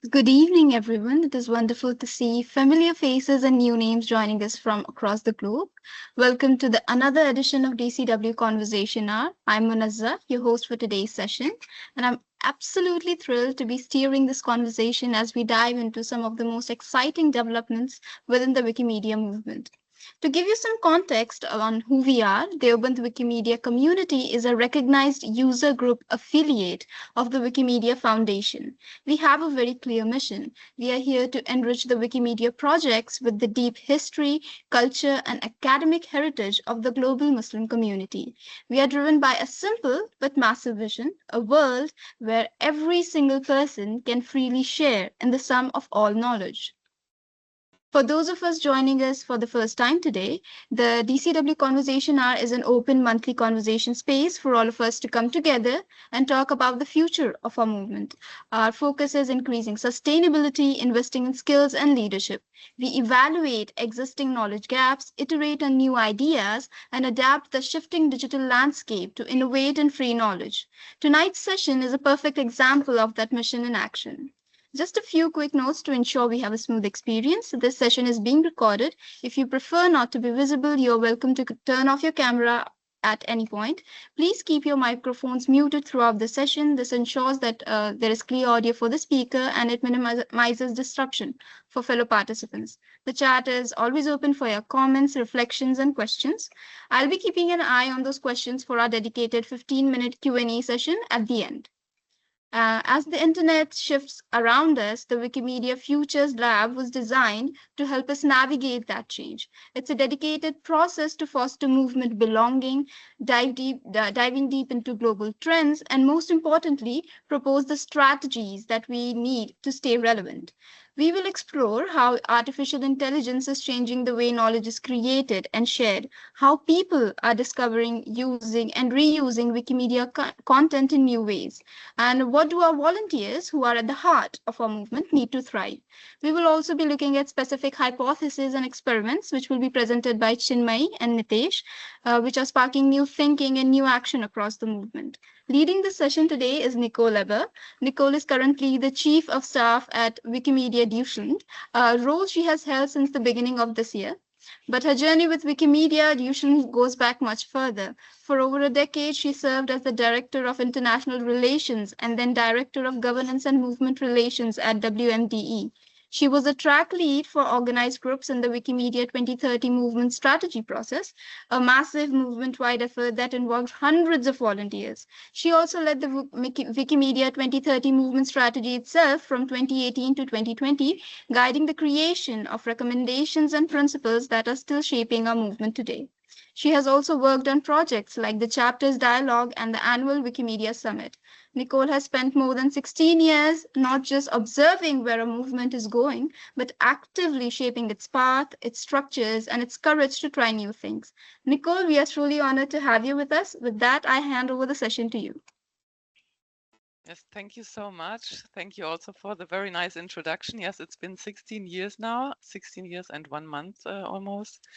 Good evening, everyone. It is wonderful to see familiar faces and new names joining us from across the globe. Welcome to the another edition of DCW Conversation Hour. I'm Munazza, your host for today's session, and I'm absolutely thrilled to be steering this conversation as we dive into some of the most exciting developments within the Wikimedia movement. To give you some context on who we are, the Ubuntu Wikimedia community is a recognized user group affiliate of the Wikimedia Foundation. We have a very clear mission. We are here to enrich the Wikimedia projects with the deep history, culture, and academic heritage of the global Muslim community. We are driven by a simple but massive vision, a world where every single person can freely share in the sum of all knowledge. For those of us joining us for the first time today, the DCW Conversation Hour is an open monthly conversation space for all of us to come together and talk about the future of our movement. Our focus is increasing sustainability, investing in skills and leadership. We evaluate existing knowledge gaps, iterate on new ideas, and adapt the shifting digital landscape to innovate and free knowledge. Tonight's session is a perfect example of that mission in action. Just a few quick notes to ensure we have a smooth experience. This session is being recorded. If you prefer not to be visible, you're welcome to turn off your camera at any point. Please keep your microphones muted throughout the session. This ensures that there is clear audio for the speaker and it minimizes disruption for fellow participants. The chat is always open for your comments, reflections, and questions. I'll be keeping an eye on those questions for our dedicated 15-minute Q&A session at the end. As the internet shifts around us, the Wikimedia Futures Lab was designed to help us navigate that change. It's a dedicated process to foster movement belonging, diving deep into global trends, and most importantly, propose the strategies that we need to stay relevant. We will explore how artificial intelligence is changing the way knowledge is created and shared, how people are discovering, using, and reusing Wikimedia content in new ways, and what do our volunteers who are at the heart of our movement need to thrive. We will also be looking at specific hypotheses and experiments, which will be presented by Chinmay and Nitesh, which are sparking new thinking and new action across the movement. Leading the session today is Nicole Ebber. Nicole is currently the Chief of Staff at Wikimedia Deutschland, a role she has held since the beginning of this year. But her journey with Wikimedia Deutschland goes back much further. For over a decade, she served as the Director of International Relations and then Director of Governance and Movement Relations at WMDE. She was a track lead for organized groups in the Wikimedia 2030 movement strategy process, a massive movement-wide effort that involved hundreds of volunteers. She also led the Wikimedia 2030 movement strategy itself from 2018 to 2020, guiding the creation of recommendations and principles that are still shaping our movement today. She has also worked on projects like the Chapters Dialogue and the annual Wikimedia Summit. Nicole has spent more than 16 years not just observing where a movement is going, but actively shaping its path, its structures, and its courage to try new things. Nicole, we are truly honored to have you with us. With that, I hand over the session to you. Yes, thank you so much. Thank you also for the very nice introduction. Yes, it's been 16 years now, 16 years and 1 month almost,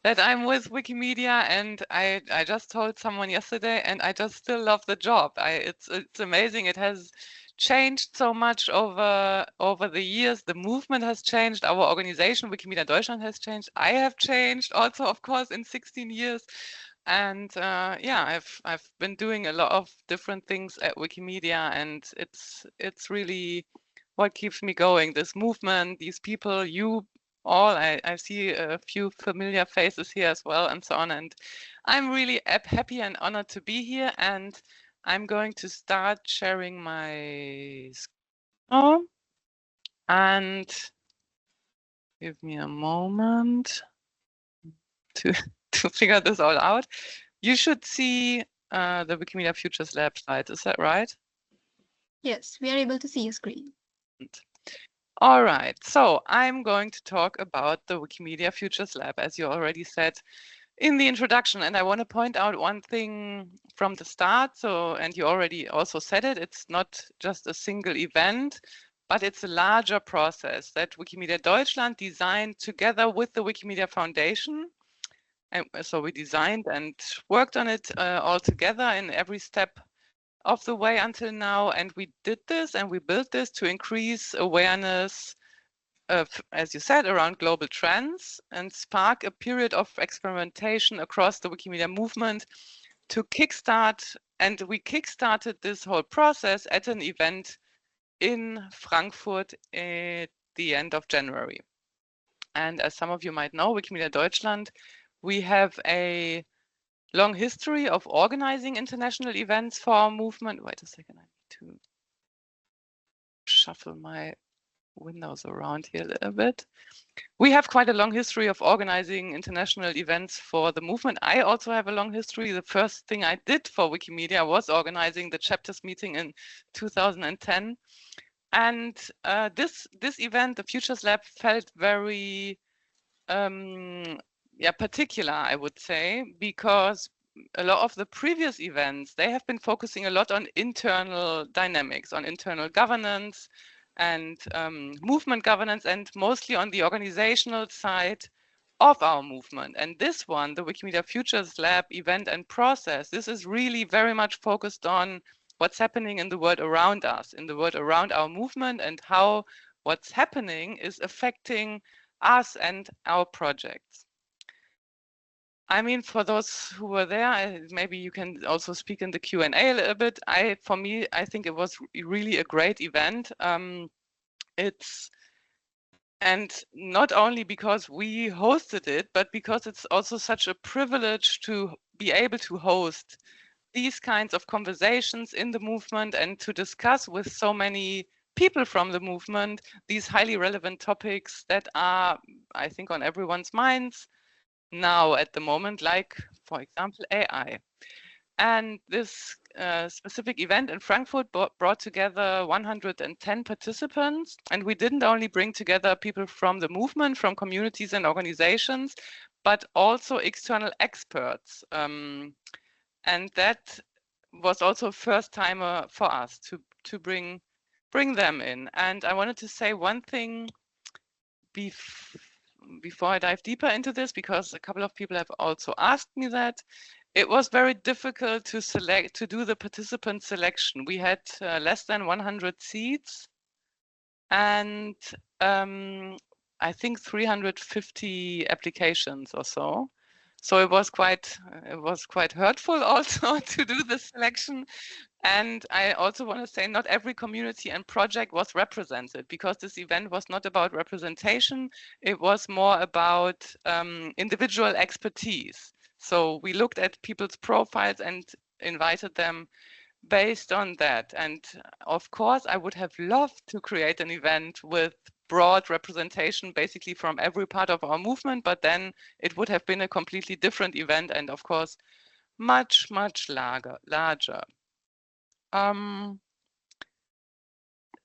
that I'm with Wikimedia, and I just told someone yesterday, and I just still love the job. It's amazing. It has changed so much over the years. The movement has changed. Our organization, Wikimedia Deutschland, has changed. I have changed also, of course, in 16 years. And yeah, I've been doing a lot of different things at Wikimedia, and it's really what keeps me going. This movement, these people, you all. I see a few familiar faces here as well, and so on. And I'm really happy and honored to be here. And I'm going to start sharing my screen. And give me a moment to figure this all out. You should see the Wikimedia Futures Lab slide. Is that right? Yes, we are able to see your screen. All right, so I'm going to talk about the Wikimedia Futures Lab, as you already said in the introduction. And I want to point out one thing from the start. And you already also said it, it's not just a single event, but it's a larger process that Wikimedia Deutschland designed together with the Wikimedia Foundation. And so we designed and worked on it all together in every step of the way until now. And we did this and we built this to increase awareness of, as you said, around global trends and spark a period of experimentation across the Wikimedia movement to kickstart. And we kickstarted this whole process at an event in Frankfurt at the end of January. And as some of you might know, Wikimedia Deutschland, we have a long history of organizing international events for our movement. Wait a second, I need to shuffle my windows around here a little bit. We have quite a long history of organizing international events for the movement. I also have a long history. The first thing I did for Wikimedia was organizing the chapters meeting in 2010. And this event, the Futures Lab, felt very particular, I would say, because a lot of the previous events, they have been focusing a lot on internal dynamics, on internal governance and movement governance, and mostly on the organizational side of our movement. And this one, the Wikimedia Futures Lab event and process, this is really very much focused on what's happening in the world around us, in the world around our movement, and how what's happening is affecting us and our projects. I mean, for those who were there, maybe you can also speak in the Q&A a little bit. For me, I think it was really a great event. And not only because we hosted it, but because it's also such a privilege to be able to host these kinds of conversations in the movement and to discuss with so many people from the movement these highly relevant topics that are, I think, on everyone's minds now at the moment, like, for example, AI. And this specific event in Frankfurt brought together 110 participants. And we didn't only bring together people from the movement, from communities and organizations, but also external experts. And that was also a first timer for us to bring them in. And I wanted to say one thing before I dive deeper into this, because a couple of people have also asked me that. It was very difficult to do the participant selection. We had less than 100 seats, and I think 350 applications or so. So it was quite hurtful also to do the selection. And I also want to say not every community and project was represented, because this event was not about representation. It was more about individual expertise. So we looked at people's profiles and invited them based on that. And of course, I would have loved to create an event with broad representation, basically from every part of our movement, but then it would have been a completely different event and, of course, much, much larger.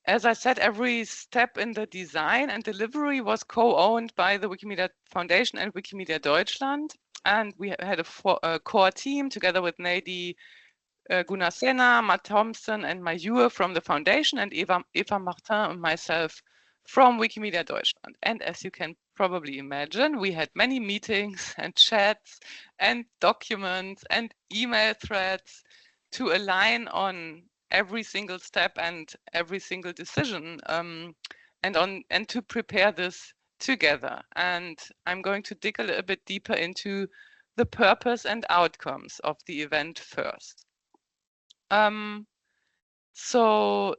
As I said, every step in the design and delivery was co-owned by the Wikimedia Foundation and Wikimedia Deutschland. And we had a core team together with Nady Gunasena, Matt Thompson, and Mayur from the foundation, and Eva Martin and myself from Wikimedia Deutschland. And as you can probably imagine, we had many meetings and chats and documents and email threads to align on every single step and every single decision, and to prepare this together. And I'm going to dig a little bit deeper into the purpose and outcomes of the event first. So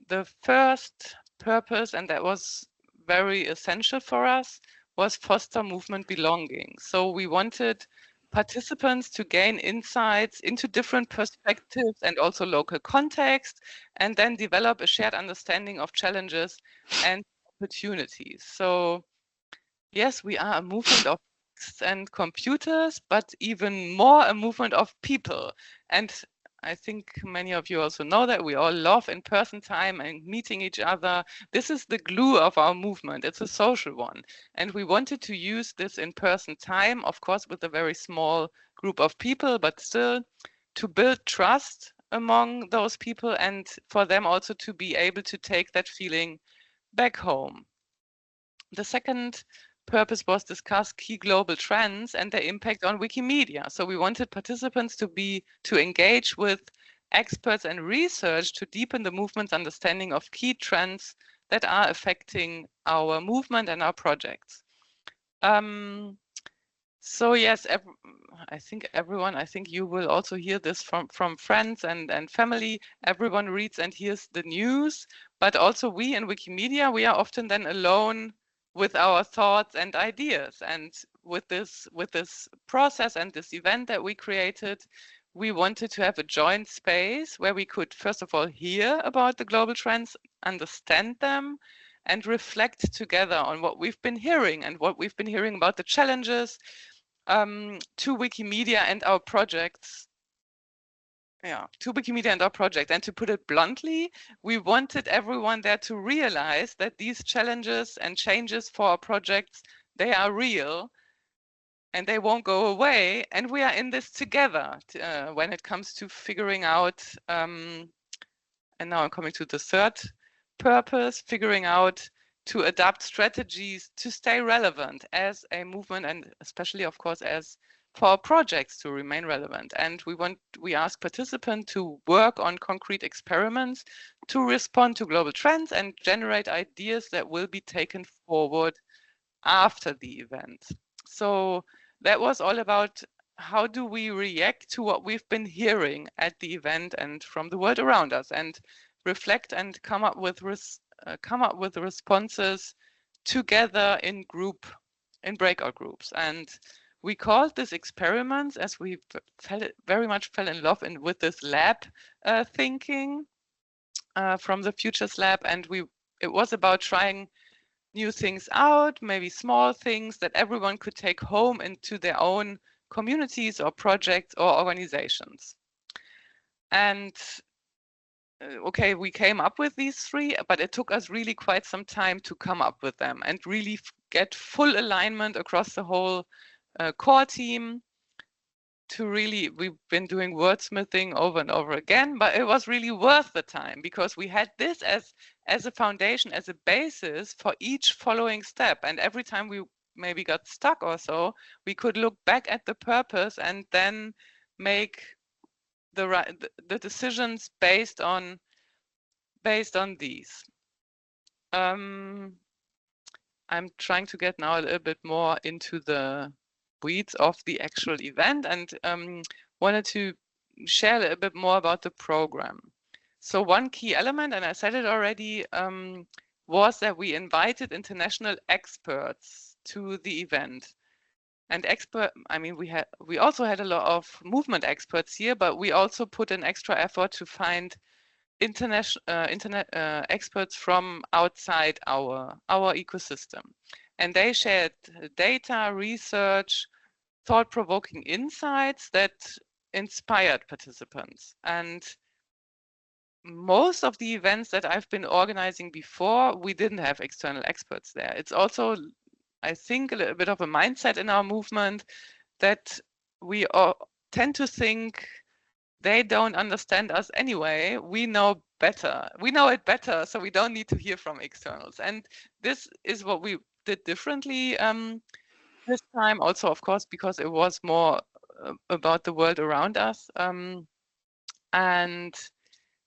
the first purpose, and that was very essential for us, was foster movement belonging. So we wanted participants to gain insights into different perspectives and also local context, and then develop a shared understanding of challenges and opportunities. So yes, we are a movement of texts and computers, but even more a movement of people. And I think many of you also know that we all love in-person time and meeting each other. This is the glue of our movement. It's a social one. And we wanted to use this in-person time, of course, with a very small group of people, but still to build trust among those people and for them also to be able to take that feeling back home. The second purpose was discuss key global trends and their impact on Wikimedia. So we wanted participants to engage with experts and research to deepen the movement's understanding of key trends that are affecting our movement and our projects. So yes, I think you will also hear this from friends and family. Everyone reads and hears the news, but also we in Wikimedia, we are often then alone with our thoughts and ideas. And with this process and this event that we created, we wanted to have a joint space where we could, first of all, hear about the global trends, understand them, and reflect together on what we've been hearing and what we've been hearing about the challenges to Wikimedia and our projects. To Wikimedia and our project. And to put it bluntly, we wanted everyone there to realize that these challenges and changes for our projects, they are real and they won't go away. And we are in this together when it comes to figuring out, and now I'm coming to the third purpose, figuring out to adapt strategies to stay relevant as a movement, and especially, of course, as for our projects to remain relevant. And we ask participants to work on concrete experiments to respond to global trends and generate ideas that will be taken forward after the event. So that was all about how do we react to what we've been hearing at the event and from the world around us, and reflect and come up with responses together in breakout groups. And we called this experiments, as we very much fell in love with this lab thinking from the Futures Lab. And it was about trying new things out, maybe small things that everyone could take home into their own communities or projects or organizations. And okay, we came up with these three, but it took us really quite some time to come up with them and really get full alignment across the whole core team. We've been doing wordsmithing over and over again, but it was really worth the time because we had this as a foundation, as a basis for each following step. And every time we maybe got stuck or so, we could look back at the purpose and then make the decisions based on these. I'm trying to get now a little bit more into the weeds of the actual event, and wanted to share a little bit more about the program. So one key element, and I said it already, was that we invited international experts to the event. And we also had a lot of movement experts here, but we also put an extra effort to find international experts from outside our ecosystem. And they shared data, research, thought-provoking insights that inspired participants. And most of the events that I've been organizing before, we didn't have external experts there. It's also, I think, a little bit of a mindset in our movement that we tend to think they don't understand us anyway. We know better. We know it better, so we don't need to hear from externals. And this is what we did differently this time. Also, of course, because it was more about the world around us. And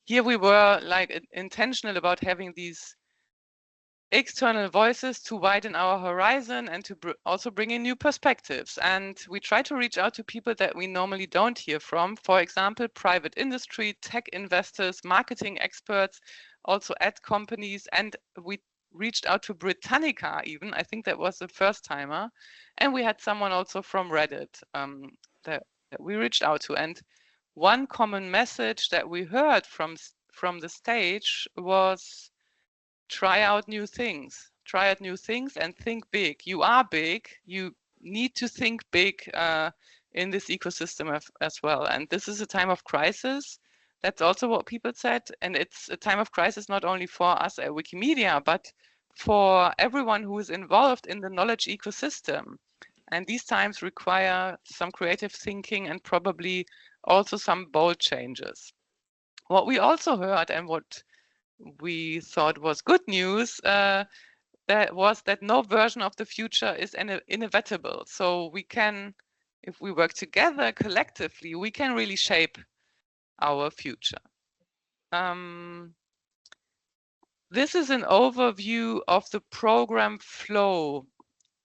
here we were like intentional about having these external voices to widen our horizon and to also bring in new perspectives. And we try to reach out to people that we normally don't hear from. For example, private industry, tech investors, marketing experts, also ad companies. And we reached out to Britannica even. I think that was the first timer. And we had someone also from Reddit that we reached out to. And one common message that we heard from the stage was, try out new things and think big. You are big. You need to think big in this ecosystem as well. And this is a time of crisis. That's also what people said. And it's a time of crisis not only for us at Wikimedia, but for everyone who is involved in the knowledge ecosystem. And these times require some creative thinking and probably also some bold changes. What we also heard, and what we thought was good news, that was that no version of the future is inevitable. So we can, if we work together collectively, we can really shape our future. This is an overview of the program flow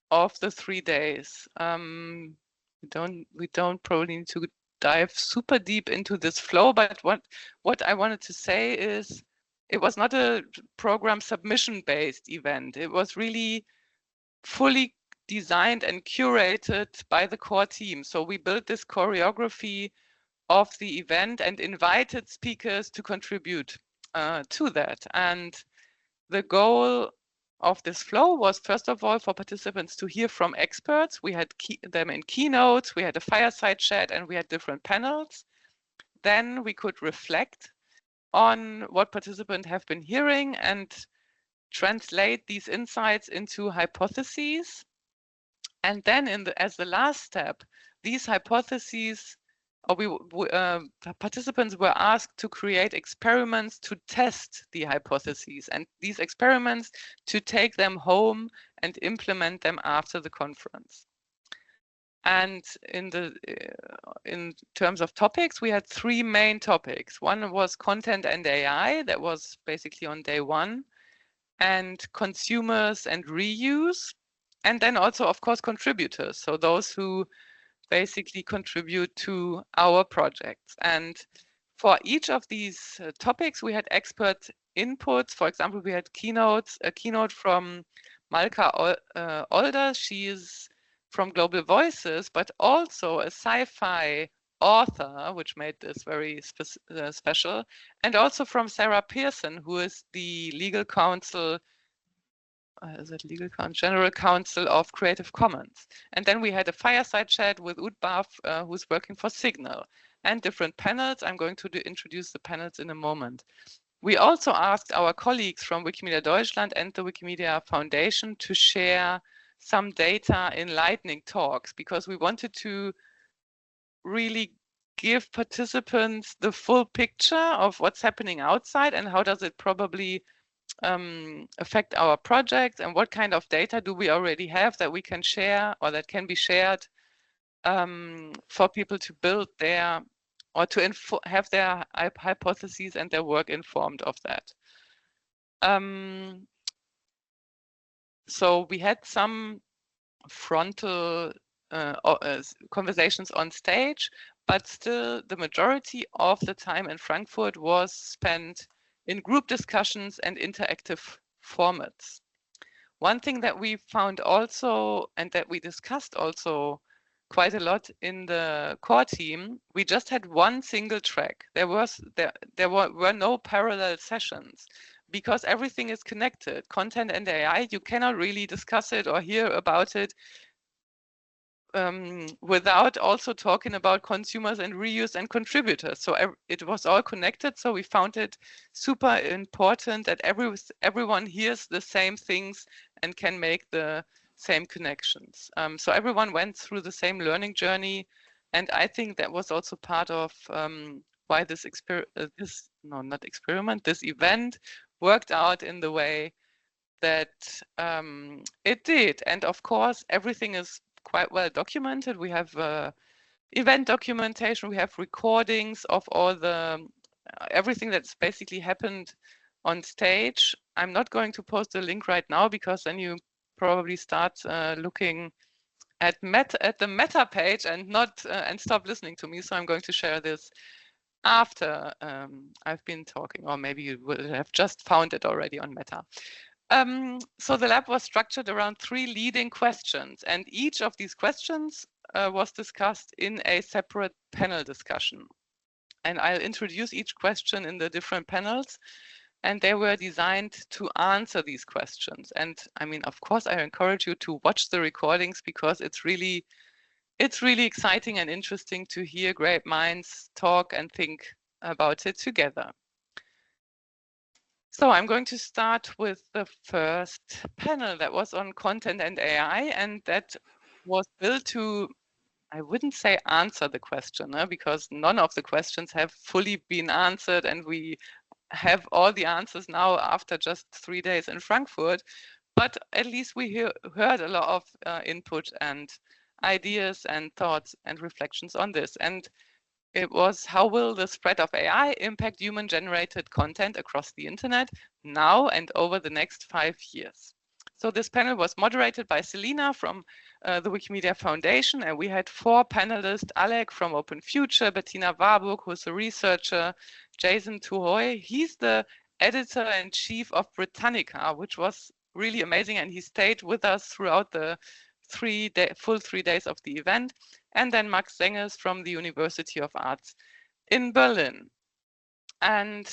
of the 3 days. We don't probably need to dive super deep into this flow, but what I wanted to say is it was not a program submission based event. It was really fully designed and curated by the core team. So we built this choreography of the event and invited speakers to contribute to that. And the goal of this flow was, first of all, for participants to hear from experts. We had them in keynotes, we had a fireside chat, and we had different panels. Then we could reflect on what participants have been hearing and translate these insights into hypotheses. And then as the last step, these hypotheses, participants were asked to create experiments to test the hypotheses, and these experiments to take them home and implement them after the conference. And in terms of topics, we had 3 main topics. One was content and AI, that was basically on day 1, and consumers and reuse, and then also, of course, contributors, so those who basically contribute to our projects. And for each of these topics, we had expert inputs. For example, we had a keynote from Malka Older. She is from Global Voices, but also a sci-fi author, which made this very special, and also from Sarah Pearson, who is the legal counsel General Counsel of Creative Commons. And then we had a fireside chat with Utbaf, who's working for Signal, and different panels. I'm going to introduce the panels in a moment. We also asked our colleagues from Wikimedia Deutschland and the Wikimedia Foundation to share some data in lightning talks, because we wanted to really give participants the full picture of what's happening outside and how does it probably affect our project, and what kind of data do we already have that we can share or that can be shared for people to build their, or to have their hypotheses and their work informed of that. So we had some frontal conversations on stage, but still the majority of the time in Frankfurt was spent in group discussions and interactive formats. One thing that we found also, and that we discussed also quite a lot in the core team, we just had one single track. There were no parallel sessions, because everything is connected. Content and AI, you cannot really discuss it or hear about it without also talking about consumers and reuse and contributors. So it was all connected. So we found it super important that everyone hears the same things and can make the same connections. So everyone went through the same learning journey. And I think that was also part of why this event worked out in the way that it did. And of course, everything is quite well documented. We have event documentation, we have recordings of all the everything that's basically happened on stage. I'm not going to post the link right now, because then you probably start looking at the meta page and not and stop listening to me. So I'm going to share this after I've been talking, or maybe you will have just found it already on Meta. So the lab was structured around 3 leading questions, and each of these questions was discussed in a separate panel discussion. And I'll introduce each question in the different panels, and they were designed to answer these questions. And I mean, of course, I encourage you to watch the recordings, because it's really exciting and interesting to hear great minds talk and think about it together. So I'm going to start with the first panel that was on content and AI, and that was built to, I wouldn't say answer the question, because none of the questions have fully been answered, and we have all the answers now after just 3 days in Frankfurt, but at least we heard a lot of input and ideas and thoughts and reflections on this. And It was, how will the spread of AI impact human-generated content across the internet now and over the next 5 years? So this panel was moderated by Selina from the Wikimedia Foundation, and we had 4 panelists: Alec from Open Future, Bettina Warburg, who's a researcher, Jason Tuhoy. He's the editor-in-chief of Britannica, which was really amazing, and he stayed with us throughout the full 3 days of the event. And then Max Sengels from the University of Arts in Berlin. And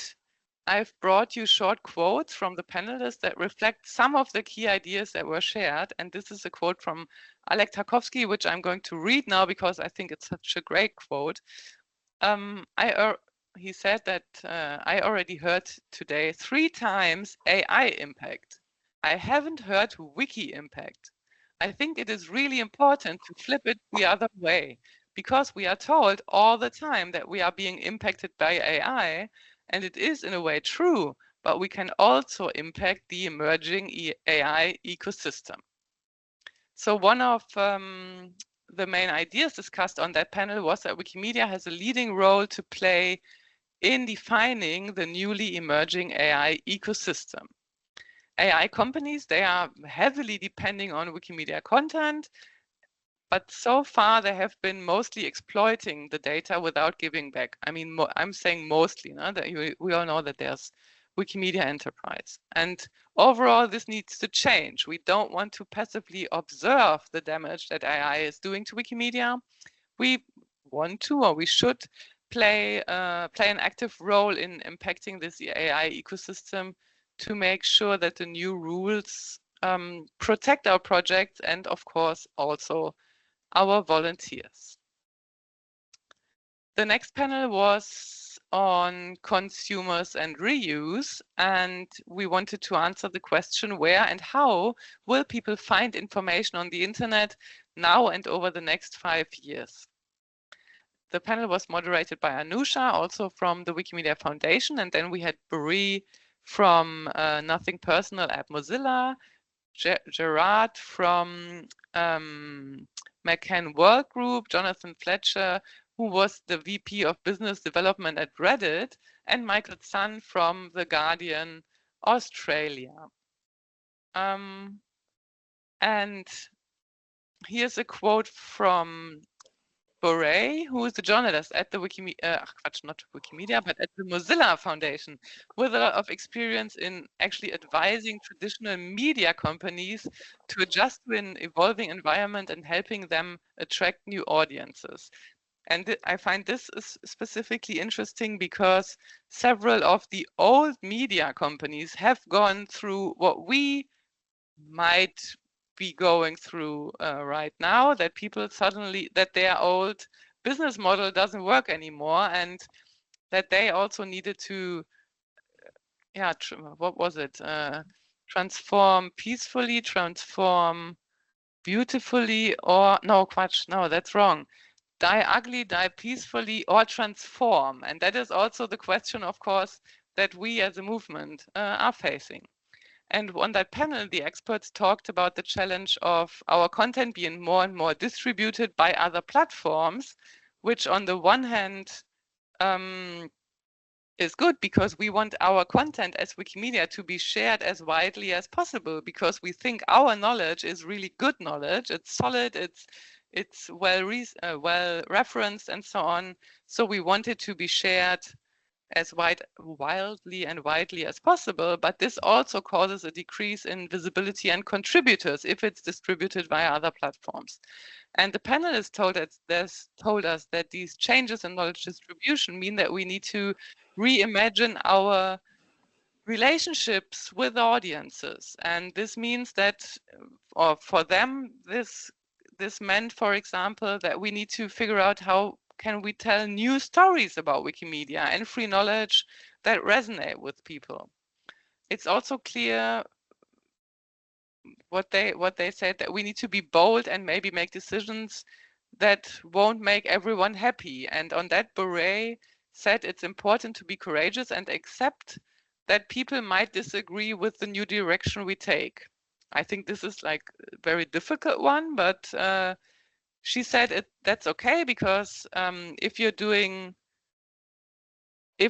I've brought you short quotes from the panelists that reflect some of the key ideas that were shared. And this is a quote from Alek Tarkowski, which I'm going to read now because I think it's such a great quote. He said that I already heard today 3 times AI impact. I haven't heard wiki impact. I think it is really important to flip it the other way, because we are told all the time that we are being impacted by AI, and it is in a way true, but we can also impact the emerging AI ecosystem. So one of the main ideas discussed on that panel was that Wikimedia has a leading role to play in defining the newly emerging AI ecosystem. AI companies, they are heavily depending on Wikimedia content, but so far they have been mostly exploiting the data without giving back. I mean, I'm saying mostly, no? That we all know that there's Wikimedia Enterprise. And overall, this needs to change. We don't want to passively observe the damage that AI is doing to Wikimedia. We want to, or we should play an active role in impacting this AI ecosystem to make sure that the new rules protect our projects and, of course, also our volunteers. The next panel was on consumers and reuse, and we wanted to answer the question, where and how will people find information on the internet now and over the next 5 years? The panel was moderated by Anusha, also from the Wikimedia Foundation, and then we had Brie from Nothing Personal at Mozilla, Gerard from McCann World Group, Jonathan Fletcher, who was the VP of Business Development at Reddit, and Michael Sun from The Guardian, Australia. And here's a quote from Boré, who is a journalist at the not Wikimedia, but at the Mozilla Foundation, with a lot of experience in actually advising traditional media companies to adjust to an evolving environment and helping them attract new audiences. And I find this is specifically interesting because several of the old media companies have gone through what we might be going through right now, that people suddenly, that their old business model doesn't work anymore, and that they also needed to, what was it? Transform peacefully, transform beautifully, or no, that's wrong. Die ugly, die peacefully, or transform. And that is also the question, of course, that we as a movement are facing. And on that panel, the experts talked about the challenge of our content being more and more distributed by other platforms, which on the one hand is good because we want our content as Wikimedia to be shared as widely as possible, because we think our knowledge is really good knowledge. It's solid, it's well referenced and so on. So we want it to be shared as wildly and widely as possible, but this also causes a decrease in visibility and contributors if it's distributed via other platforms. And the panelists told us that these changes in knowledge distribution mean that we need to reimagine our relationships with audiences. And this means that, or for them, this meant, for example, that we need to figure out how can we tell new stories about Wikimedia and free knowledge that resonate with people. It's also clear what they said, that we need to be bold and maybe make decisions that won't make everyone happy. And on that, Boré said it's important to be courageous and accept that people might disagree with the new direction we take. I think this is like a very difficult one, but she said that's okay, because if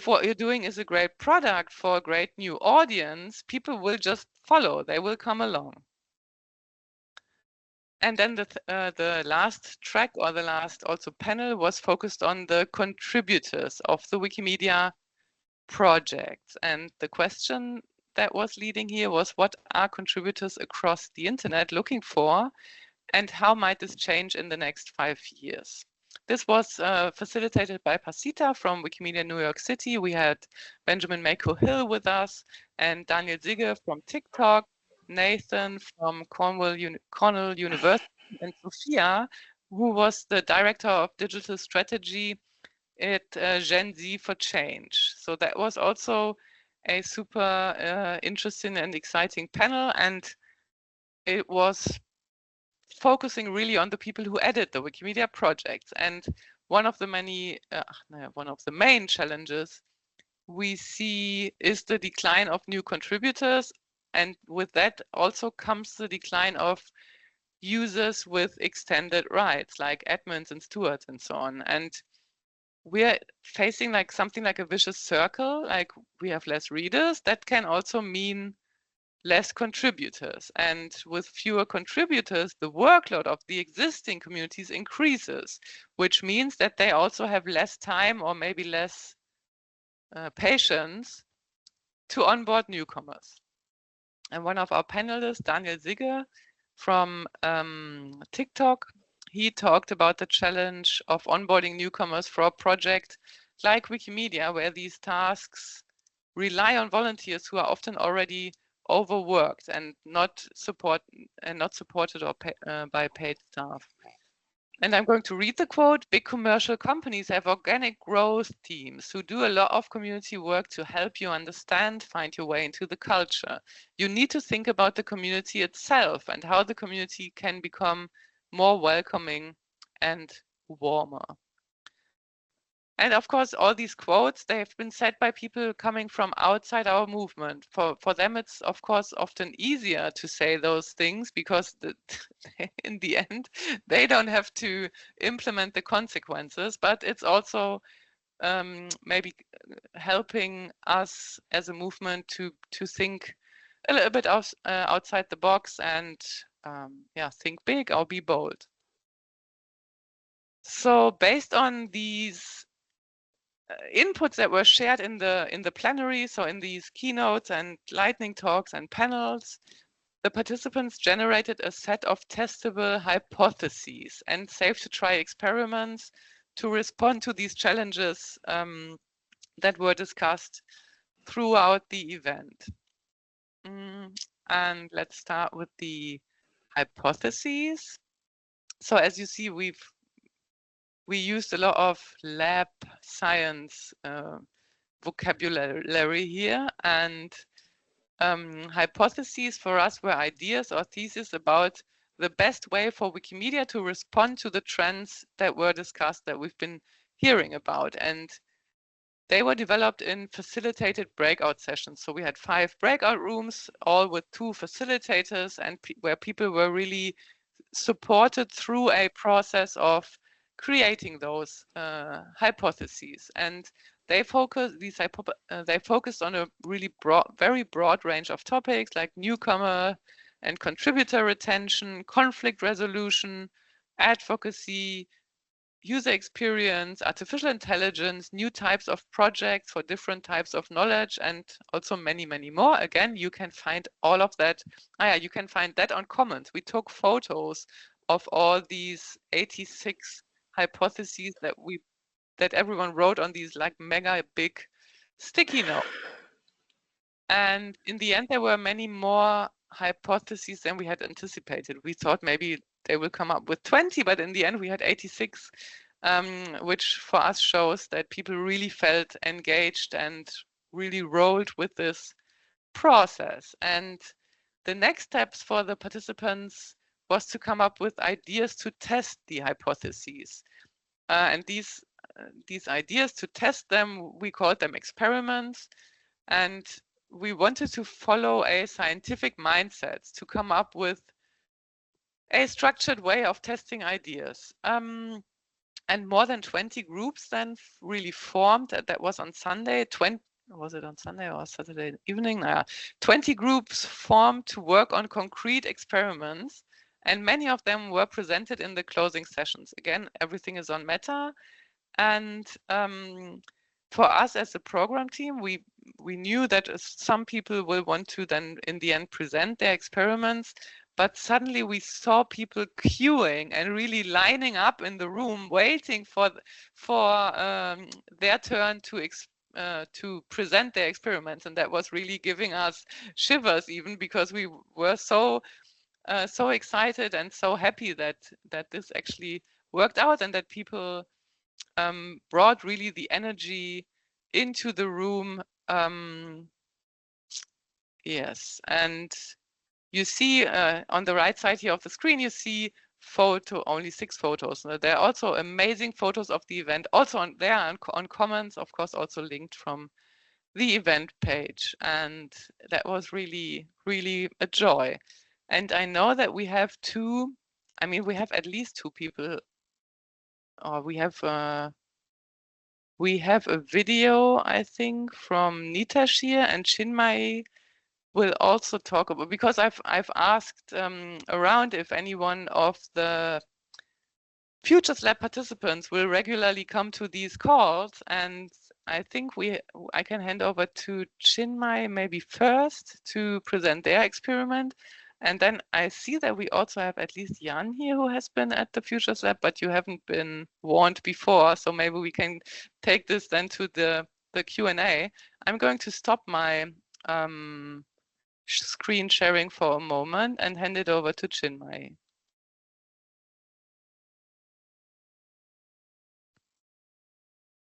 what you're doing is a great product for a great new audience, people will just follow, they will come along. And then the last track, or the last also panel, was focused on the contributors of the Wikimedia projects. And the question that was leading here was, what are contributors across the internet looking for, and how might this change in the next 5 years? This was facilitated by Pasita from Wikimedia New York City. We had Benjamin Mako-Hill with us, and Daniel Sigge from TikTok, Nathan from Cornell University, and Sophia, who was the director of digital strategy at Gen Z for Change. So that was also a super interesting and exciting panel, and it was focusing really on the people who edit the Wikimedia projects. And one of the main challenges we see is the decline of new contributors, and with that also comes the decline of users with extended rights, like admins and stewards and so on. And we're facing like something like a vicious circle, like we have less readers. That can also mean less contributors, and with fewer contributors, the workload of the existing communities increases, which means that they also have less time, or maybe less patience, to onboard newcomers. And one of our panelists, Daniel Sigge from TikTok, he talked about the challenge of onboarding newcomers for a project like Wikimedia, where these tasks rely on volunteers who are often already overworked and not supported or by paid staff. And I'm going to read the quote: "Big commercial companies have organic growth teams who do a lot of community work to help you understand, find your way into the culture. You need to think about the community itself and how the community can become more welcoming and warmer." And of course, all these quotes, they have been said by people coming from outside our movement. For them, it's of course often easier to say those things, because in the end, they don't have to implement the consequences. But it's also maybe helping us as a movement to think a little bit outside the box, and think big or be bold. So based on these inputs that were shared in the plenary, so in these keynotes and lightning talks and panels, the participants generated a set of testable hypotheses and safe to try experiments to respond to these challenges that were discussed throughout the event. And let's start with the hypotheses. So as you see, we used a lot of lab science vocabulary here, and hypotheses for us were ideas or theses about the best way for Wikimedia to respond to the trends that were discussed, that we've been hearing about. And they were developed in facilitated breakout sessions. So we had 5 breakout rooms, all with 2 facilitators, and where people were really supported through a process of creating those hypotheses. And they focused on a really very broad range of topics, like newcomer and contributor retention, conflict resolution, advocacy, user experience, artificial intelligence, new types of projects for different types of knowledge, and also many, many more. Again, you can find all of that. You can find that on Commons. We took photos of all these 86 hypotheses that everyone wrote on these like mega big sticky notes. And in the end, there were many more hypotheses than we had anticipated. We thought maybe they will come up with 20, but in the end we had 86, which for us shows that people really felt engaged and really rolled with this process. And the next steps for the participants was to come up with ideas to test the hypotheses. And these ideas, to test them, we called them experiments. And we wanted to follow a scientific mindset to come up with a structured way of testing ideas. And more than 20 groups then really formed. That was on Sunday. 20, was it on Sunday or Saturday evening? 20 groups formed to work on concrete experiments, and many of them were presented in the closing sessions. Again, everything is on Meta, and for us as a program team, we knew that some people will want to then in the end present their experiments, but suddenly we saw people queuing and really lining up in the room, waiting for their turn to present their experiments, and that was really giving us shivers, even because we were so excited and so happy that this actually worked out and that people brought really the energy into the room. Yes, and you see on the right side here of the screen, you see only 6 photos. There are also amazing photos of the event, also on comments, of course, also linked from the event page. And that was really, really a joy. And I know that we have we have at least 2 people, or we have a video, I think, from Nitashir, and Chinmay will also talk about, because I've asked around if anyone of the Futures Lab participants will regularly come to these calls, and I think I can hand over to Chinmay maybe first to present their experiment. And then I see that we also have at least Jan here who has been at the Futures Lab, but you haven't been warned before. So maybe we can take this then to the Q&A. I'm going to stop my screen sharing for a moment and hand it over to Chinmay.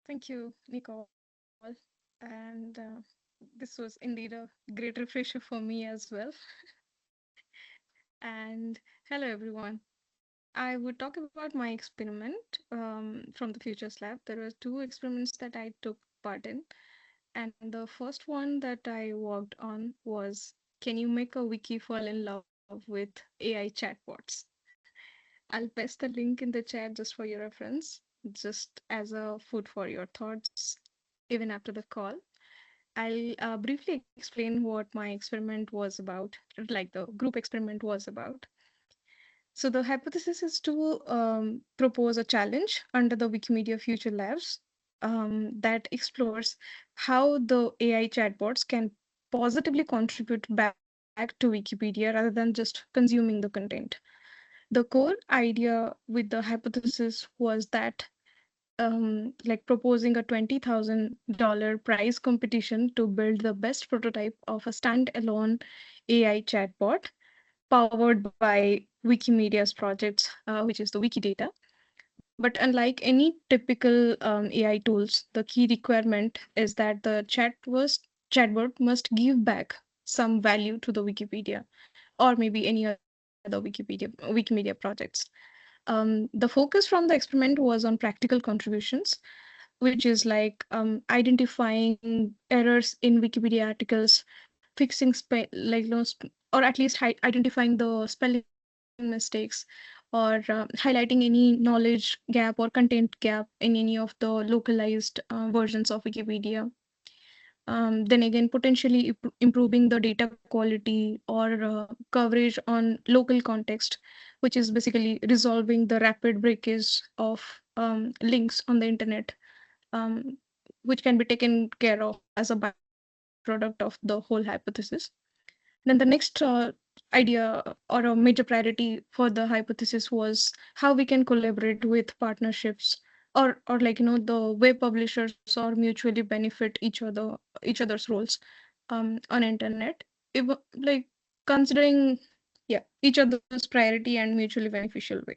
Thank you, Nicole. And this was indeed a great refresher for me as well. And hello, everyone. I would talk about my experiment from the Futures Lab. There were 2 experiments that I took part in. And the first one that I worked on was, can you make a wiki fall in love with AI chatbots? I'll paste the link in the chat just for your reference, just as a food for your thoughts, even after the call. I'll briefly explain what my experiment was about, like the group experiment was about. So the hypothesis is to propose a challenge under the Wikimedia Future Labs that explores how the AI chatbots can positively contribute back to Wikipedia rather than just consuming the content. The core idea with the hypothesis was that like proposing a $20,000 prize competition to build the best prototype of a standalone AI chatbot powered by Wikimedia's projects, which is the Wikidata. But unlike any typical AI tools, the key requirement is that the chatbot must give back some value to the Wikipedia or maybe any other Wikimedia projects. The focus from the experiment was on practical contributions, which is like identifying errors in Wikipedia articles, fixing or at least identifying the spelling mistakes, or highlighting any knowledge gap or content gap in any of the localized versions of Wikipedia. Then again, potentially improving the data quality or coverage on local context, which is basically resolving the rapid breakage of links on the internet, um, which can be taken care of as a byproduct of the whole hypothesis. Then the next idea or a major priority for the hypothesis was how we can collaborate with partnerships or like the web publishers or mutually benefit each other's roles on internet, like considering each other's priority and mutually beneficial way.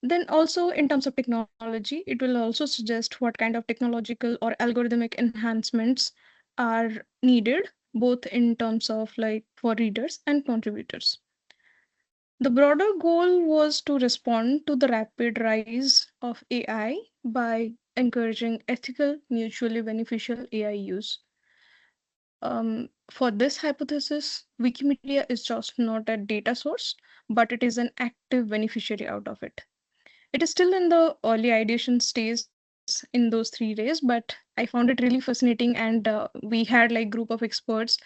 Then also in terms of technology, it will also suggest what kind of technological or algorithmic enhancements are needed, both in terms of like for readers and contributors. The broader goal was to respond to the rapid rise of AI by encouraging ethical, mutually beneficial AI use. For this hypothesis, Wikimedia is just not a data source, but it is an active beneficiary out of it. It is still in the early ideation stage in those 3 days, but I found it really fascinating. And we had like group of experts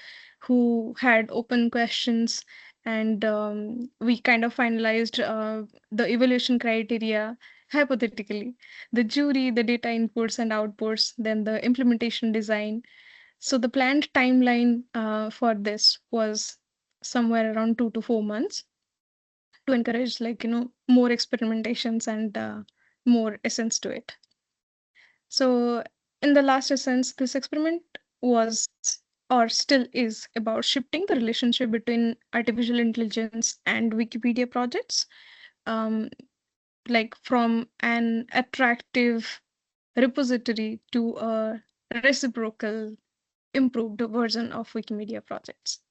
who had open questions, and we kind of finalized the evaluation criteria hypothetically, the jury, the data inputs and outputs, then the implementation design. So the planned timeline for this was somewhere around 2 to 4 months to encourage more experimentations and more essence to it. So in the last essence, this experiment was or still is about shifting the relationship between artificial intelligence and Wikipedia projects, um, like from an attractive repository to a reciprocal improved version of Wikimedia projects.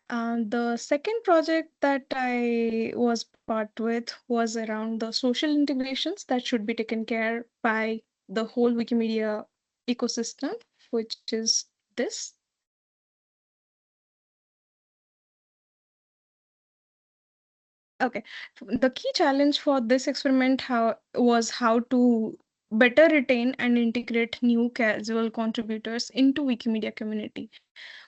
The second project that I was part with was around the social integrations that should be taken care by the whole Wikimedia ecosystem, which is this. Okay, the key challenge for this experiment was how to better retain and integrate new casual contributors into Wikimedia community.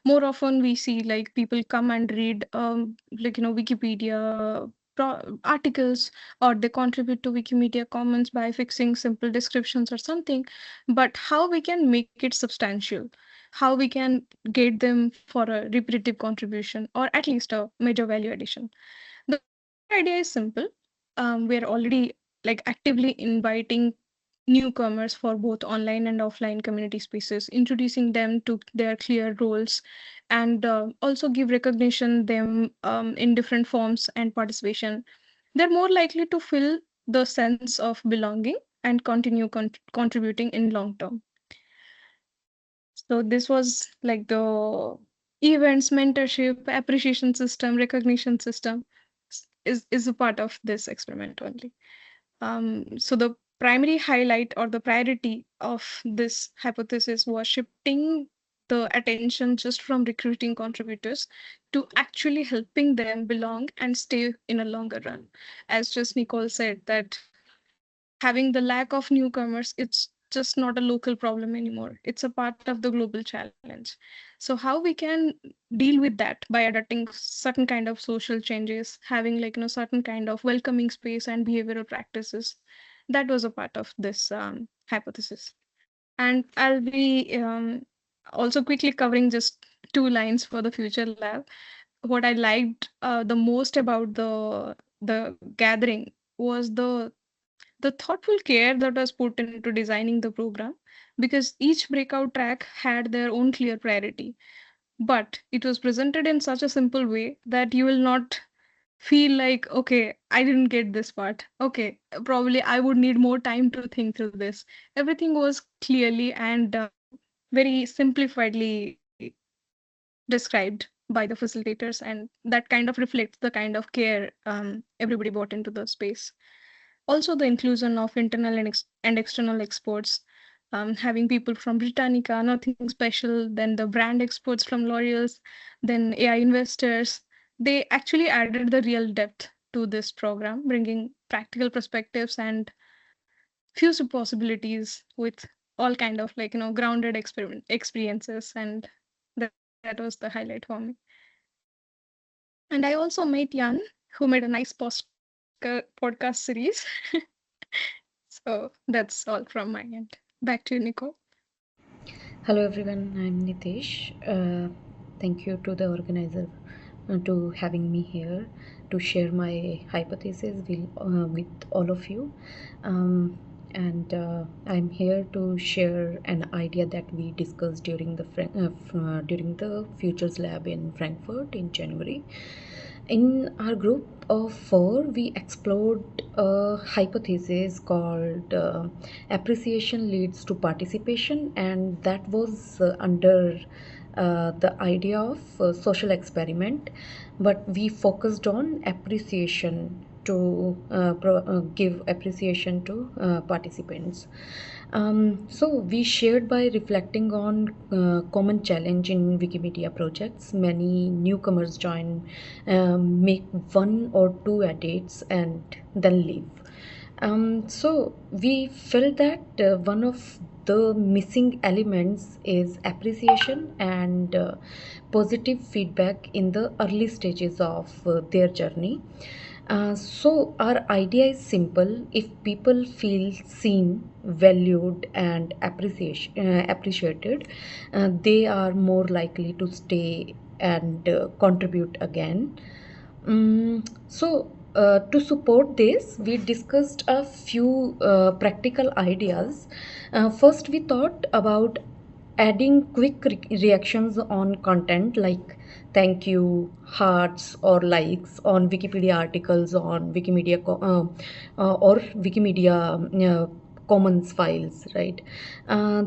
More often we see like people come and read Wikipedia articles, or they contribute to Wikimedia Commons by fixing simple descriptions or something. But how we can make it substantial, how we can get them for a repetitive contribution or at least a major value addition. The core idea is simple. We are already like actively inviting newcomers for both online and offline community spaces, introducing them to their clear roles, and also give recognition them in different forms and participation. They're more likely to feel the sense of belonging and continue contributing in long term. So this was like the events, mentorship, appreciation system, recognition system is a part of this experiment only. So the primary highlight or the priority of this hypothesis was shifting the attention just from recruiting contributors to actually helping them belong and stay in a longer run. As just Nicole said, that having the lack of newcomers, it's just not a local problem anymore. It's a part of the global challenge. So how we can deal with that by adopting certain kind of social changes, having certain kind of welcoming space and behavioral practices. That was a part of this hypothesis. And I'll be also quickly covering just 2 lines for the future lab. What I liked the most about the gathering was the thoughtful care that was put into designing the program, because each breakout track had their own clear priority, but it was presented in such a simple way that you will not feel like, okay, I didn't get this part, okay, probably I would need more time to think through this. Everything was clearly and very simplifiedly described by the facilitators, and that kind of reflects the kind of care everybody brought into the space. Also, the inclusion of internal and external experts, having people from Britannica, nothing special, then the brand experts from L'Oreal's, then AI investors. They actually added the real depth to this program, bringing practical perspectives and future possibilities with all kind of grounded experiences, and that was the highlight for me. And I also met Jan, who made a nice podcast series. So that's all from my end. Back to you, Nicole. Hello everyone, I'm Nitesh. Thank you to the organizer to having me here to share my hypothesis with all of you. And I'm here to share an idea that we discussed during the Futures Lab in Frankfurt in January. In our group of four, we explored a hypothesis called appreciation leads to participation, and that was under the idea of social experiment, but we focused on appreciation to give appreciation to participants. So we shared by reflecting on common challenge in Wikimedia projects. Many newcomers join, make one or two edits, and then leave. So we felt that one of the missing elements is appreciation and positive feedback in the early stages of their journey. So our idea is simple. If people feel seen, valued, and appreciated, they are more likely to stay and contribute again. To support this, we discussed a few practical ideas. First, we thought about adding quick reactions on content like thank you, hearts, or likes on Wikipedia articles on or Wikimedia commons files, right?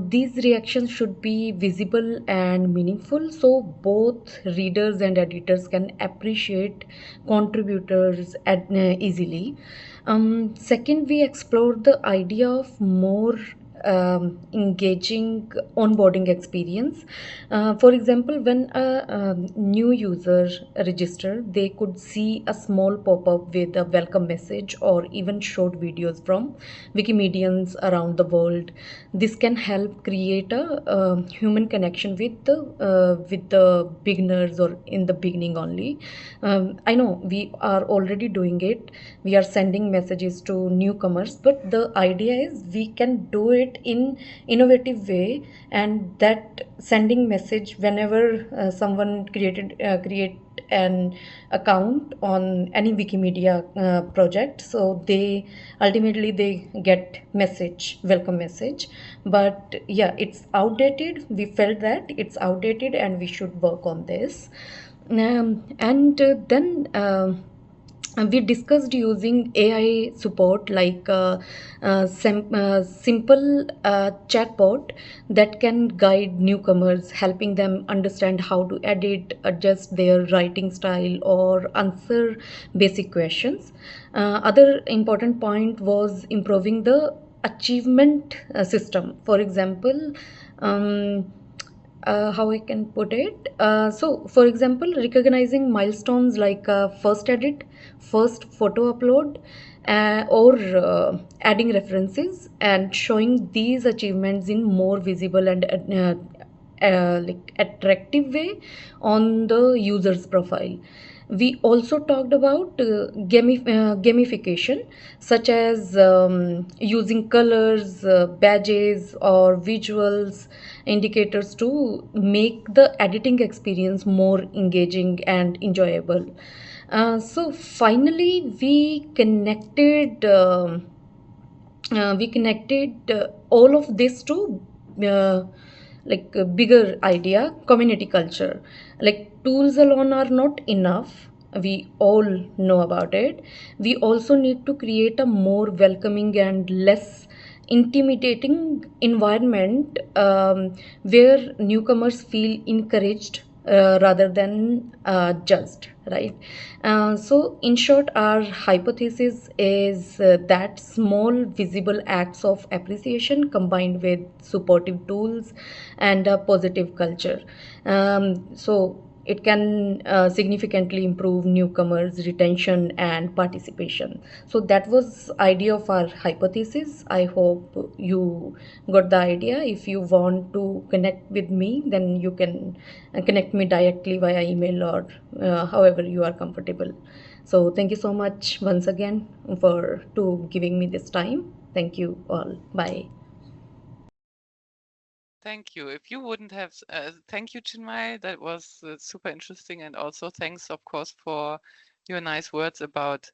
These reactions should be visible and meaningful so both readers and editors can appreciate contributors easily. Second, we explored the idea of more engaging onboarding experience. For example, when a new user register, they could see a small pop-up with a welcome message or even short videos from Wikimedians around the world. This can help create a human connection with the beginners or in the beginning only. I know we are already doing it. We are sending messages to newcomers, but the idea is we can do it in innovative way, and that sending message whenever someone create an account on any Wikimedia project, so they ultimately they get message welcome message. But yeah, it's outdated. We felt that it's outdated and we should work on this. And then we discussed using AI support like simple chatbot that can guide newcomers, helping them understand how to edit, adjust their writing style, or answer basic questions. Other important point was improving the achievement system. For example, how I can put it. So, for example, recognizing milestones like first edit, first photo upload, or adding references and showing these achievements in more visible and like attractive way on the user's profile. We also talked about gamification, such as using colors, badges, or visuals indicators to make the editing experience more engaging and enjoyable. So finally, we connected all of this to uh, like a bigger idea, community culture. Like tools alone are not enough, we all know about it. We also need to create a more welcoming and less intimidating environment, where newcomers feel encouraged rather than judged, right? So in short, our hypothesis is that small visible acts of appreciation combined with supportive tools and a positive culture, so it can significantly improve newcomers retention and participation. So that was idea of our hypothesis. I hope you got the idea. If you want to connect with me, then you can connect me directly via email or however you are comfortable. So thank you so much once again for to giving me this time. Thank you all. Bye. Thank you. If you wouldn't have, thank you, Chinmay. That was super interesting. And also thanks, of course, for your nice words about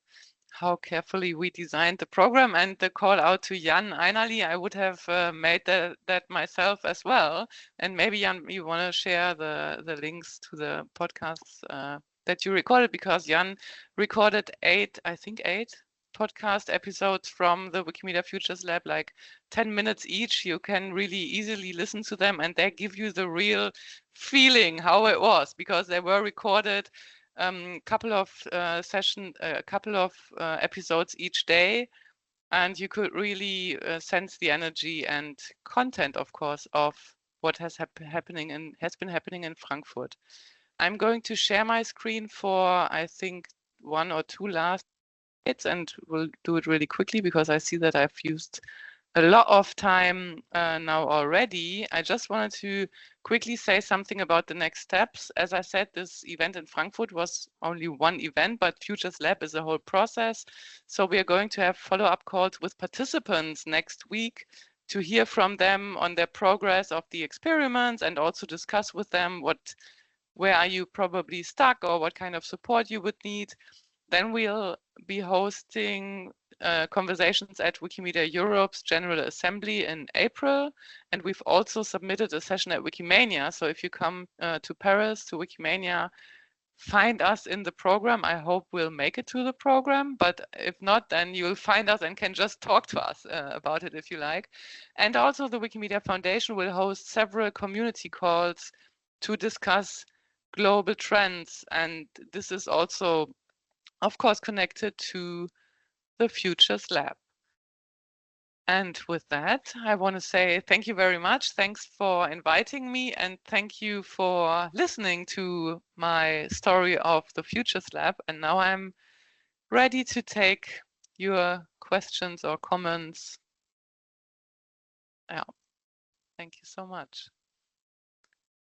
how carefully we designed the program, and the call out to Jan Einerli. I would have made that myself as well. And maybe Jan, you want to share the links to the podcasts that you recorded, because Jan recorded eight podcast episodes from the Wikimedia Futures Lab, like 10 minutes each. You can really easily listen to them, and they give you the real feeling how it was, because they were recorded couple of episodes each day, and you could really sense the energy and content, of course, of what has been happening in Frankfurt. I'm going to share my screen for, I think, 1 or 2 last slides, and we'll do it really quickly because I see that I've used a lot of time now already. I just wanted to quickly say something about the next steps. As I said, this event in Frankfurt was only one event, but Futures Lab is a whole process. So we are going to have follow-up calls with participants next week to hear from them on their progress of the experiments and also discuss with them where are you probably stuck or what kind of support you would need. Then we'll be hosting conversations at Wikimedia Europe's General Assembly in April. And we've also submitted a session at Wikimania. So if you come to Paris, to Wikimania, find us in the program. I hope we'll make it to the program. But if not, then you'll find us and can just talk to us about it if you like. And also the Wikimedia Foundation will host several community calls to discuss global trends. And this is also, of course, connected to the Futures Lab. And with that, I want to say thank you very much. Thanks for inviting me, and thank you for listening to my story of the Futures Lab. And now I'm ready to take your questions or comments. Yeah, thank you so much.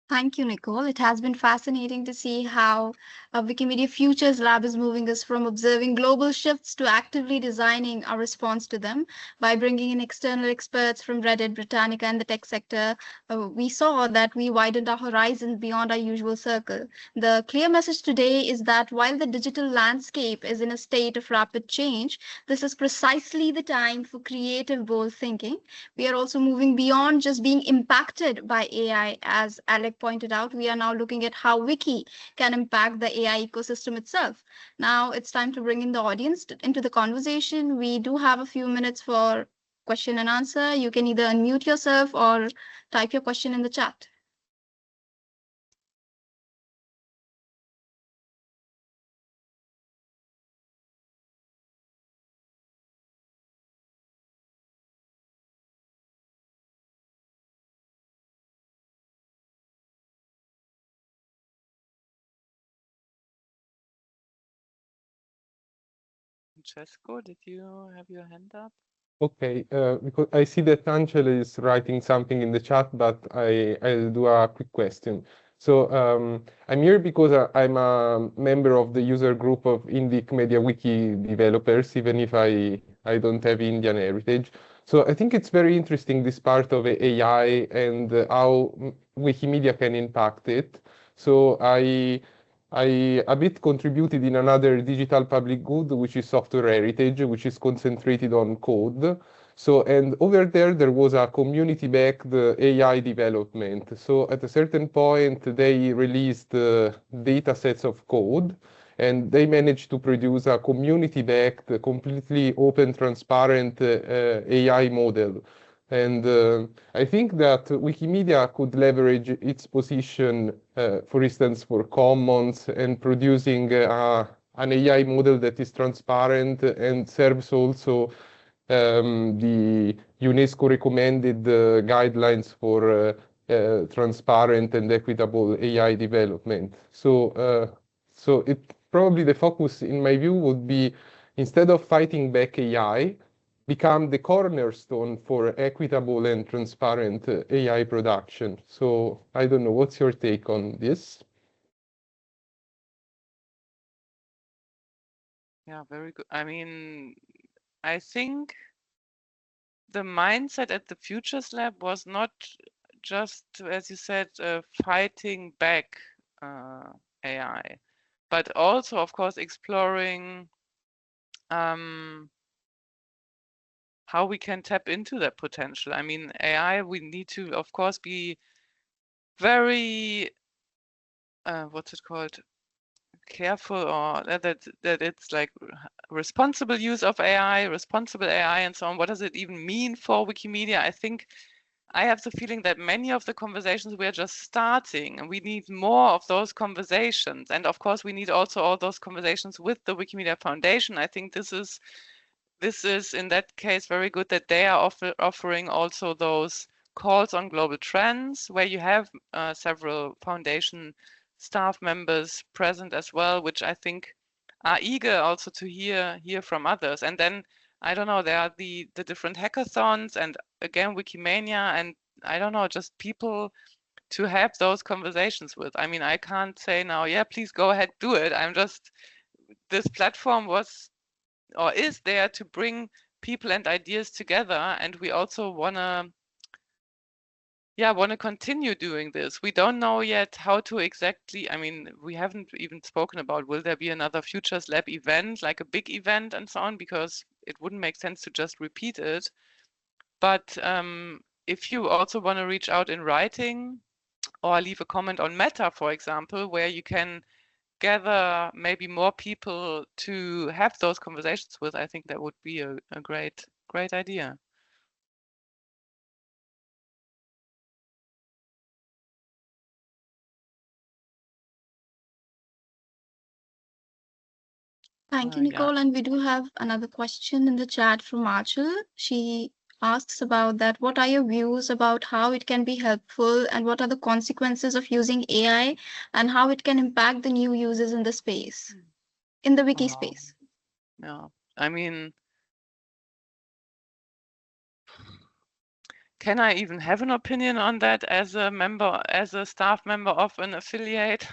Thank you, Nicole. It has been fascinating to see how Wikimedia Futures Lab is moving us from observing global shifts to actively designing our response to them by bringing in external experts from Reddit, Britannica, and the tech sector. We saw that we widened our horizons beyond our usual circle. The clear message today is that while the digital landscape is in a state of rapid change, this is precisely the time for creative, bold thinking. We are also moving beyond just being impacted by AI. As Alec pointed out, we are now looking at how Wiki can impact the AI ecosystem itself. Now it's time to bring in the audience into the conversation. We do have a few minutes for question and answer. You can either unmute yourself or type your question in the chat. Francesco, did you have your hand up? Okay, because I see that Angela is writing something in the chat, but I'll do a quick question. So I'm here because I'm a member of the user group of Indic Media Wiki developers, even if I don't have Indian heritage. So I think it's very interesting, this part of AI and how Wikimedia can impact it. So I a bit contributed in another digital public good, which is software heritage, which is concentrated on code. So, and over there was a community-backed AI development. So at a certain point, they released data sets of code, and they managed to produce a community-backed, completely open, transparent AI model. And I think that Wikimedia could leverage its position, for instance, for commons and producing an AI model that is transparent and serves also the UNESCO recommended guidelines for transparent and equitable AI development. So, so it probably the focus, in my view, would be, instead of fighting back AI, become the cornerstone for equitable and transparent AI production. So I don't know, what's your take on this? Yeah, very good. I mean, I think the mindset at the Futures Lab was not just, as you said, fighting back AI, but also, of course, exploring how we can tap into that potential. I mean, AI, we need to, of course, be very, what's it called, careful, or that it's like responsible use of AI, responsible AI, and so on. What does it even mean for Wikimedia? I think I have the feeling that many of the conversations we're just starting, and we need more of those conversations. And of course, we need also all those conversations with the Wikimedia Foundation. I think this is in that case very good that they are offering also those calls on global trends, where you have several foundation staff members present as well, which I think are eager also to hear from others. And then I don't know, there are the different hackathons, and again Wikimania, and I don't know, just people to have those conversations with. I mean, I can't say now, yeah, please go ahead, do it. I'm just, this platform was or is there to bring people and ideas together, and we also wanna continue doing this. We don't know yet how to exactly, I mean, we haven't even spoken about, will there be another Futures Lab event, like a big event and so on, because it wouldn't make sense to just repeat it. But if you also want to reach out in writing or leave a comment on Meta, for example, where you can gather maybe more people to have those conversations with, I think that would be a great idea. Thank you, Nicole. And we do have another question in the chat from Marshall. She asks about that. What are your views about how it can be helpful, and what are the consequences of using AI, and how it can impact the new users in the space, in the wiki space? Yeah, I mean, can I even have an opinion on that as a staff member of an affiliate?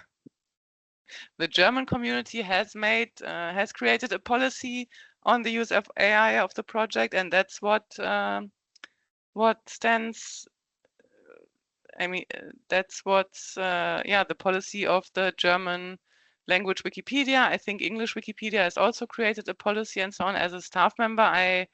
The German community has created a policy on the use of AI of the project, and that's what stands. I mean, that's what's the policy of the German language Wikipedia. I think English Wikipedia has also created a policy and so on. As a staff member,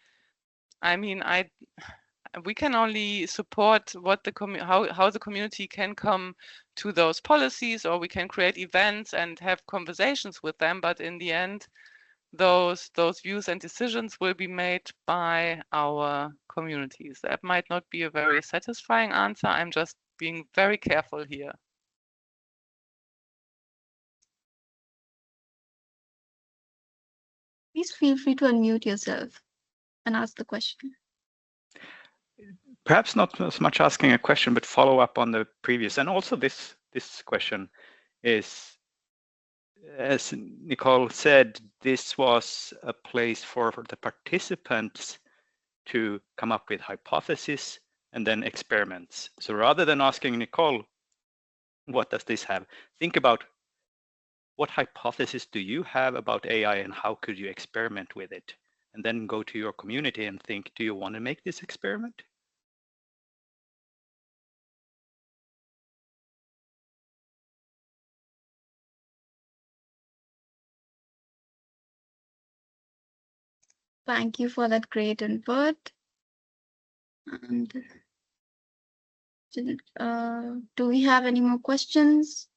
we can only support what how the community can come to those policies, or we can create events and have conversations with them. But in the end, those views and decisions will be made by our communities. That might not be a very satisfying answer. I'm just being very careful here. Please feel free to unmute yourself and ask the question. Perhaps not as much asking a question, but follow up on the previous. And also this question is, as Nicole said, this was a place for the participants to come up with hypotheses and then experiments. So rather than asking Nicole, what does this have? Think about what hypothesis do you have about AI and how could you experiment with it? And then go to your community and think, do you want to make this experiment? Thank you for that great input. And do we have any more questions?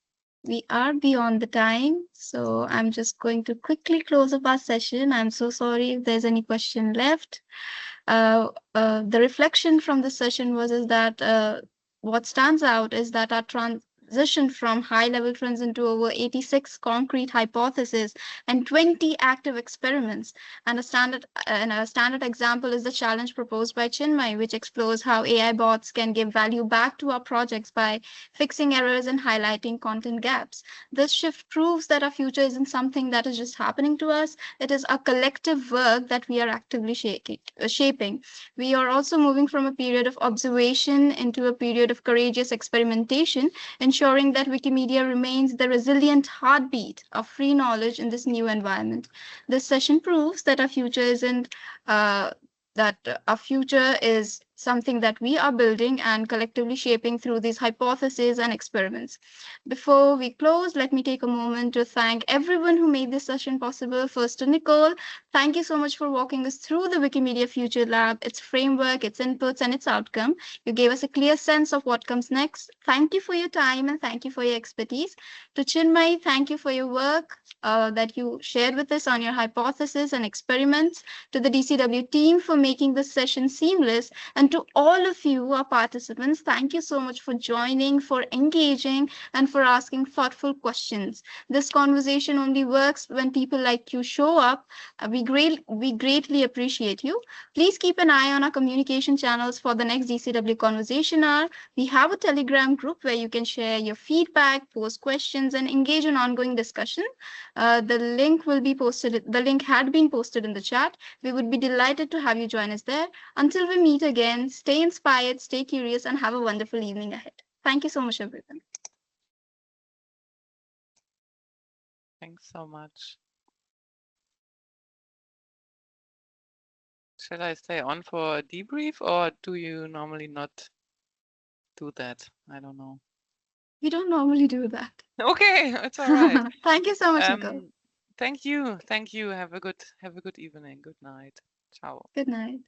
We are beyond the time, so I'm just going to quickly close up our session. I'm so sorry if there's any question left. The reflection from the session is that what stands out is that our transition from high-level trends into over 86 concrete hypotheses and 20 active experiments. And a standard example is the challenge proposed by Chinmay, which explores how AI bots can give value back to our projects by fixing errors and highlighting content gaps. This shift proves that our future isn't something that is just happening to us. It is a collective work that we are actively shaping. We are also moving from a period of observation into a period of courageous experimentation, ensuring that Wikimedia remains the resilient heartbeat of free knowledge in this new environment. This session proves that our future is something that we are building and collectively shaping through these hypotheses and experiments. Before we close, let me take a moment to thank everyone who made this session possible. First to Nicole, thank you so much for walking us through the Wikimedia Future Lab, its framework, its inputs, and its outcome. You gave us a clear sense of what comes next. Thank you for your time and thank you for your expertise. To Chinmay, thank you for your work that you shared with us on your hypotheses and experiments. To the DCW team for making this session seamless, and And to all of you, our participants, thank you so much for joining, for engaging, and for asking thoughtful questions. This conversation only works when people like you show up. We greatly appreciate you. Please keep an eye on our communication channels for the next DCW Conversation Hour. We have a Telegram group where you can share your feedback, post questions, and engage in ongoing discussion. The link will be posted. The link had been posted in the chat. We would be delighted to have you join us there. Until we meet again, stay inspired, stay curious, and have a wonderful evening ahead. Thank you so much, everyone. Thanks so much. Shall I stay on for a debrief, or do you normally not do that? I don't know. We don't normally do that. Okay, it's all right. Thank you so much, Nicole. Thank you. Thank you. Have a good evening. Good night. Ciao. Good night.